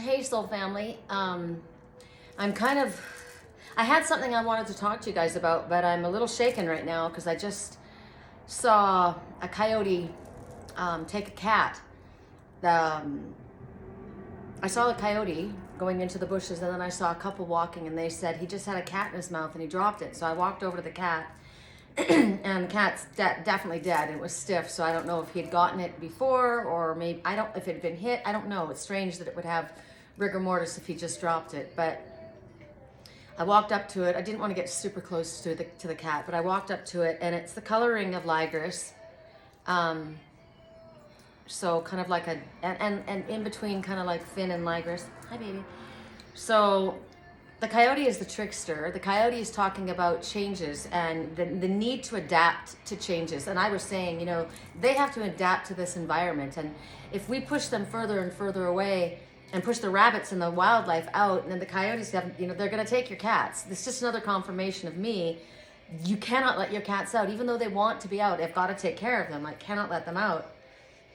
Hey, soul family. I'm kind of, I had something I wanted to talk to you guys about, but I'm a little shaken right now because I just saw a coyote take a cat. I saw a coyote going into the bushes, and then I saw a couple walking, and they said he just had a cat in his mouth and he dropped it. So I walked over to the cat, and the cat's definitely dead. It was stiff, so I don't know if he had gotten it before, or maybe, I don't, if it had been hit, I don't know. It's strange that it would have rigor mortis if he just dropped it, but I walked up to it. I didn't want to get super close to the cat, but I walked up to it, and it's the coloring of Ligris. So kind of like and in between kind of like Finn and Ligris. Hi, baby. So the coyote is the trickster. The coyote is talking about changes and the need to adapt to changes. And I was saying, you know, they have to adapt to this environment. And if we push them further and further away and push the rabbits and the wildlife out, and then the coyotes have, you know, they're going to take your cats. It's just another confirmation of me. You cannot let your cats out, even though they want to be out. They've got to take care of them. I cannot let them out.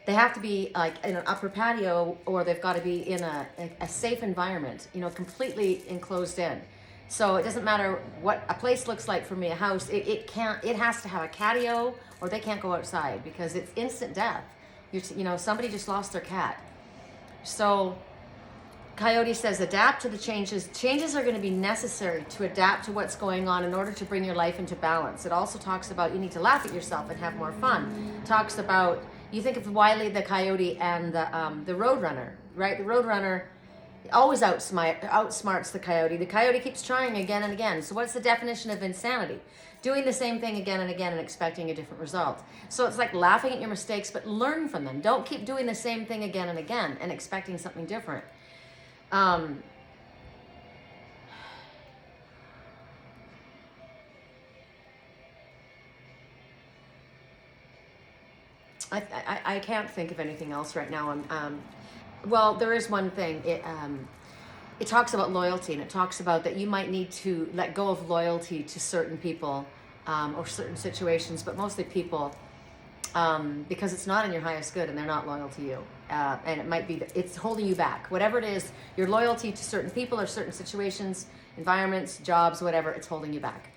They have to be like in an upper patio, or they've got to be in a safe environment, you know, completely enclosed in. So it doesn't matter what a place looks like for me, a house, it has to have a catio, or they can't go outside because it's instant death. You know, somebody just lost their cat. So Coyote says, adapt to the changes. Changes are going to be necessary to adapt to what's going on in order to bring your life into balance. It also talks about you need to laugh at yourself and have more fun. It talks about, you think of Wiley the coyote and the roadrunner, right? The roadrunner always outsmarts the coyote. The coyote keeps trying again and again. So what's the definition of insanity? Doing the same thing again and again and expecting a different result. So it's like laughing at your mistakes, but learn from them. Don't keep doing the same thing again and again and expecting something different. I can't think of anything else right now. Well, there is one thing. It talks about loyalty, and it talks about that you might need to let go of loyalty to certain people or certain situations, but mostly people, because it's not in your highest good and they're not loyal to you. And it might be that it's holding you back. Whatever it is, your loyalty to certain people or certain situations, environments, jobs, whatever, it's holding you back.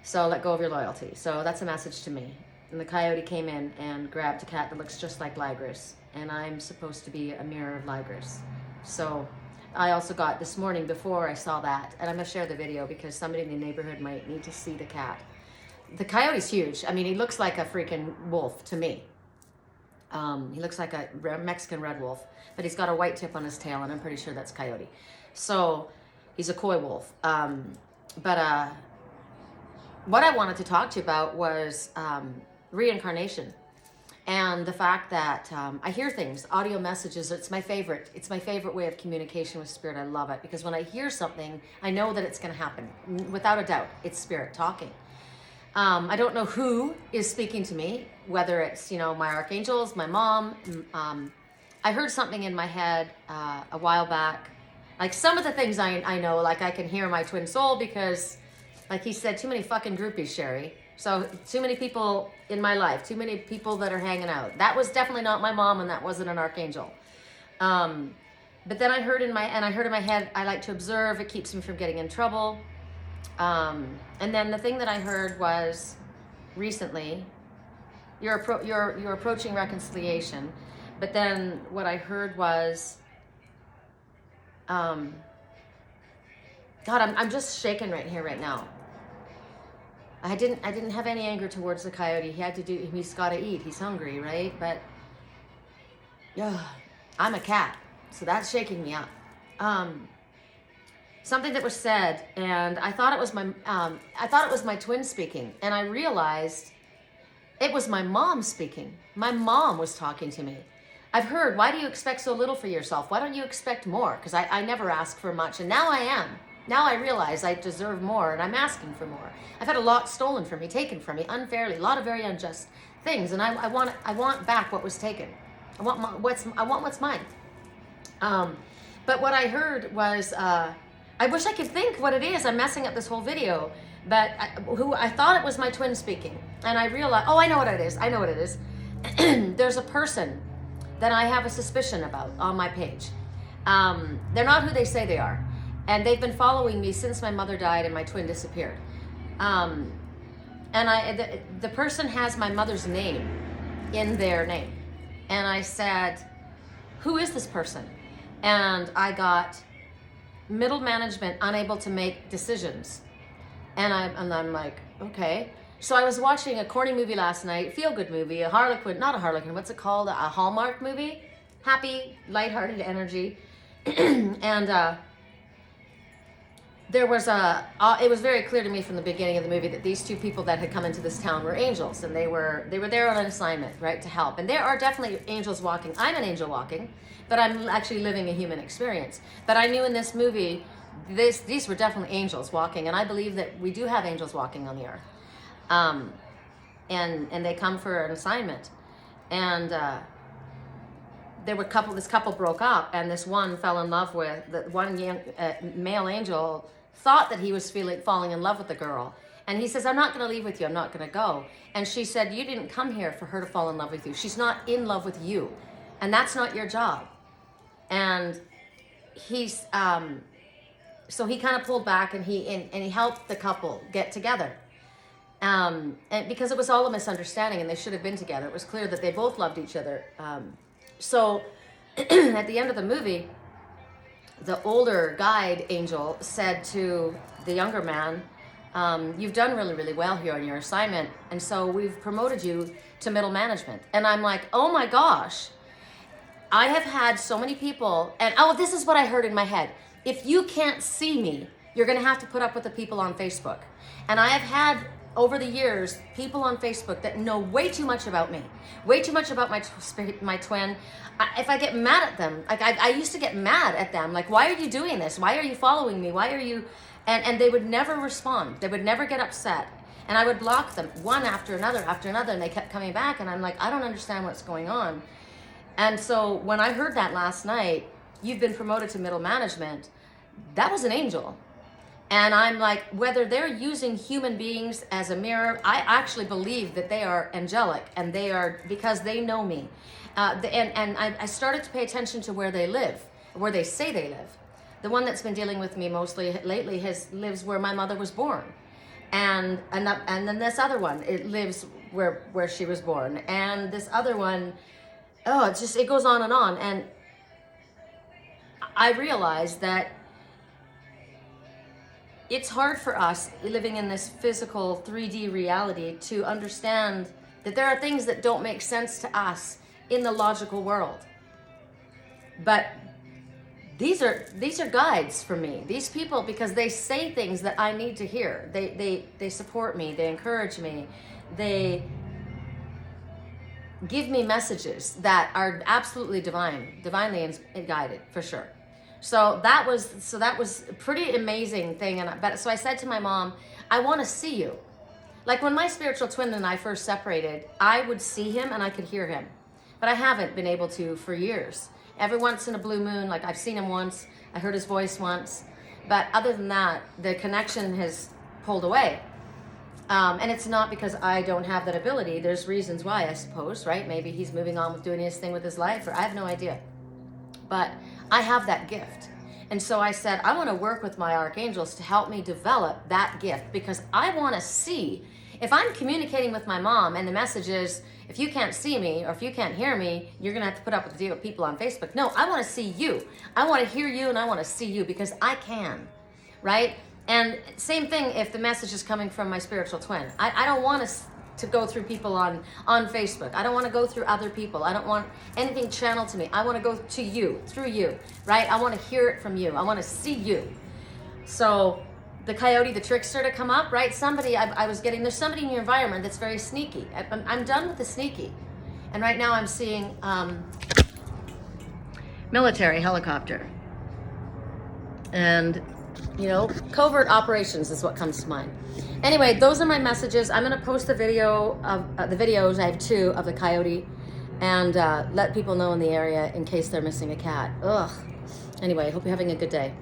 So let go of your loyalty. So that's a message to me. And the coyote came in and grabbed a cat that looks just like Ligris. And I'm supposed to be a mirror of Ligris. So I also got this morning before I saw that, and I'm going to share the video because somebody in the neighborhood might need to see the cat. The coyote's huge. I mean, he looks like a freaking wolf to me. He looks like a Mexican red wolf, but he's got a white tip on his tail, and I'm pretty sure that's coyote. So he's a coy wolf. But what I wanted to talk to you about was reincarnation, and the fact that I hear things, audio messages. It's my favorite. It's my favorite way of communication with spirit. I love it because when I hear something, I know that it's going to happen without a doubt. It's spirit talking. I don't know who is speaking to me, whether it's, you know, my archangels, my mom. I heard something in my head a while back. Like some of the things I know, like I can hear my twin soul because, like he said, too many fucking groupies, Sherry. So too many people in my life, too many people that are hanging out. That was definitely not my mom, and that wasn't an archangel. But then I heard in my head, I like to observe. It keeps me from getting in trouble. And then the thing that I heard was recently, you're approaching reconciliation. But then what I heard was, God, I'm just shaken right here, right now. I didn't have any anger towards the coyote. He's got to eat. He's hungry, right? But yeah, I'm a cat, so that's shaking me up. Something that was said, and I thought it was my twin speaking, and I realized it was my mom speaking. My mom was talking to me. I've heard, why do you expect so little for yourself? Why don't you expect more? Because I never ask for much, and now I am. Now I realize I deserve more, and I'm asking for more. I've had a lot stolen from me, taken from me, unfairly, a lot of very unjust things, and I want back what was taken. I want what's mine. But what I heard was, I wish I could think what it is. I'm messing up this whole video, but I thought it was my twin speaking, and I realized, oh, I know what it is. There's a person that I have a suspicion about on my page. They're not who they say they are. And they've been following me since my mother died and my twin disappeared. And the person has my mother's name in their name. And I said, who is this person? And I got middle management unable to make decisions. And I'm like, okay. So I was watching a corny movie last night, feel-good movie, a Harlequin, not a Harlequin, what's it called? A Hallmark movie? Happy, lighthearted energy. And there was it was very clear to me from the beginning of the movie that these two people that had come into this town were angels, and they were there on an assignment, right, to help. And there are definitely angels walking. I'm an angel walking, but I'm actually living a human experience. But I knew in this movie, these were definitely angels walking, and I believe that we do have angels walking on the earth. And they come for an assignment. And this couple broke up, and this one fell in love with, the one young, male angel thought that he was falling in love with the girl. And he says, I'm not going to leave with you. I'm not going to go. And she said, you didn't come here for her to fall in love with you. She's not in love with you. And that's not your job. And he's, so he kind of pulled back, and he helped the couple get together. And because it was all a misunderstanding, and they should have been together. It was clear that they both loved each other. So at the end of the movie, the older guide angel said to the younger man, you've done really, really well here on your assignment, and so we've promoted you to middle management. And I'm like, oh my gosh, I have had so many people, and this is what I heard in my head. If you can't see me, you're going to have to put up with the people on Facebook. And I have had, over the years, people on Facebook that know way too much about me, way too much about my twin. If I get mad at them, like I used to get mad at them, like, why are you doing this? Why are you following me? Why are you? And they would never respond. They would never get upset. And I would block them one after another, and they kept coming back. And I'm like, I don't understand what's going on. And so when I heard that last night, you've been promoted to middle management, that was an angel. And I'm like, whether they're using human beings as a mirror, I actually believe that they are angelic, and they are, because they know me. And I started to pay attention to where they live, where they say they live. The one that's been dealing with me mostly lately lives where my mother was born. And then this other one, it lives where she was born. And this other one, it goes on. And I realized that it's hard for us living in this physical 3D reality to understand that there are things that don't make sense to us in the logical world. But these are guides for me. These people, because they say things that I need to hear. They support me, they encourage me, they give me messages that are absolutely divinely guided, for sure. So that was a pretty amazing thing. So I said to my mom, I want to see you. Like when my spiritual twin and I first separated, I would see him and I could hear him. But I haven't been able to for years. Every once in a blue moon, like I've seen him once, I heard his voice once. But other than that, the connection has pulled away. And it's not because I don't have that ability. There's reasons why, I suppose, right? Maybe he's moving on with doing his thing with his life, or I have no idea. But I have that gift. And so I said, I want to work with my archangels to help me develop that gift, because I want to see, if I'm communicating with my mom and the message is, if you can't see me or if you can't hear me, you're going to have to put up with the people on Facebook. No, I want to see you. I want to hear you, and I want to see you, because I can, right? And same thing if the message is coming from my spiritual twin. I don't want to go through people on Facebook. I don't want to go through other people. I don't want anything channeled to me. I want to go to you, through you, right? I want to hear it from you. I want to see you. So the coyote, the trickster to come up, right? There's somebody in your environment that's very sneaky. I'm done with the sneaky. And right now I'm seeing military helicopter. And, covert operations is what comes to mind. Anyway, those are my messages. I'm going to post the video of the videos. I have 2 of the coyote, and let people know in the area in case they're missing a cat. Ugh. Anyway, hope you're having a good day.